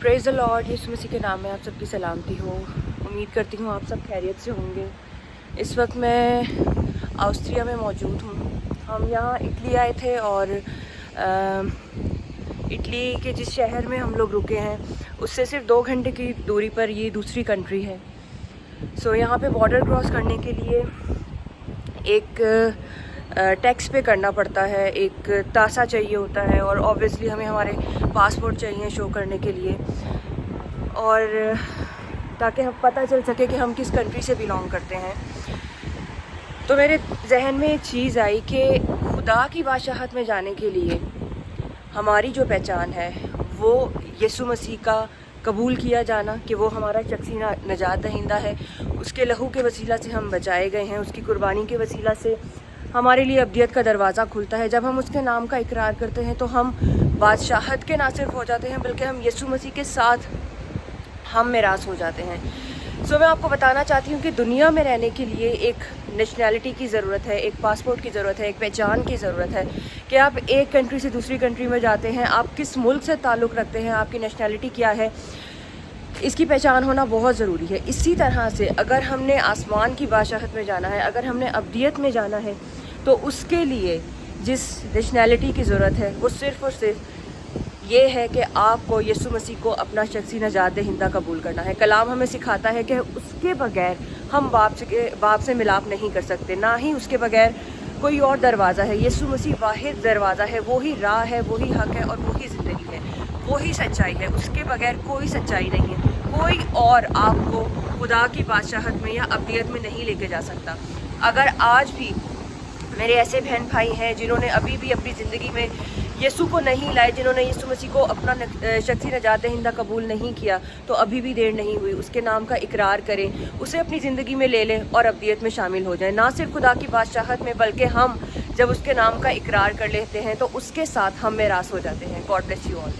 Praise the Lord, यीशु मसीह के नाम में आप सबकी सलामती हो। उम्मीद करती हूँ आप सब खैरियत से होंगे। इस वक्त मैं ऑस्ट्रिया में मौजूद हूँ। हम यहाँ इटली आए थे और इटली के जिस शहर में हम लोग रुके हैं उससे सिर्फ 2 घंटे की दूरी पर ये दूसरी कंट्री है। सो यहाँ पे बॉर्डर क्रॉस करने के लिए एक टैक्स पे करना पड़ता है, एक तासा चाहिए होता है और ऑब्वियसली हमें हमारे पासपोर्ट चाहिए शो करने के लिए, और ताकि हम पता चल सके कि हम किस कंट्री से बिलोंग करते हैं। तो मेरे जहन में एक चीज़ आई कि खुदा की बादशाहत में जाने के लिए हमारी जो पहचान है वो यीशु मसीह का कबूल किया जाना कि वो हमारा शख्सी नजात दहिंदा है, उसके लहू के वसीला से हम बचाए गए हैं, उसकी कुर्बानी के वसीला से हमारे लिए अब्दियत का दरवाज़ा खुलता है। जब हम उसके नाम का इकरार करते हैं तो हम बादशाहत के ना सिर्फ हो जाते हैं बल्कि हम यीशु मसीह के साथ हम मिरास हो जाते हैं। सो मैं आपको बताना चाहती हूँ कि दुनिया में रहने के लिए एक नेशनैलिटी की ज़रूरत है, एक पासपोर्ट की ज़रूरत है, एक पहचान की ज़रूरत है कि आप एक कंट्री से दूसरी कंट्री में जाते हैं, आप किस मुल्क से ताल्लुक़ रखते हैं, आपकी नेशनैलिटी क्या है, इसकी पहचान होना बहुत ज़रूरी है। इसी तरह से अगर हमने आसमान की बादशाहत में जाना है, अगर हमने अब्दियत में जाना है, तो उसके लिए जिस नेशनैलिटी की ज़रूरत है वो सिर्फ़ और सिर्फ ये है कि आपको यीशु मसीह को अपना शख्सी नजात दहिंदा कबूल करना है। कलाम हमें सिखाता है कि उसके बगैर हम बाप से मिलाप नहीं कर सकते, ना ही उसके बगैर कोई और दरवाज़ा है। यीशु मसीह वाहिद दरवाज़ा है, वही राह है, वही हक है और वही ज़िंदगी है, वही सच्चाई है। उसके बगैर कोई सच्चाई नहीं है। कोई और आपको खुदा की बादशाहत में या अब्दियत में नहीं लेके जा सकता। अगर आज भी मेरे ऐसे बहन भाई हैं जिन्होंने अभी भी अपनी ज़िंदगी में यीशु को नहीं लाए, जिन्होंने यीशु मसीह को अपना शख्सी नजात दहिंदा कबूल नहीं किया, तो अभी भी देर नहीं हुई। उसके नाम का इकरार करें, उसे अपनी ज़िंदगी में ले लें और अब्दियत में शामिल हो जाएं। ना सिर्फ खुदा की बादशाहत में बल्कि हम जब उसके नाम का इकरार कर लेते हैं तो उसके साथ हम मिरास हो जाते हैं। God bless you all.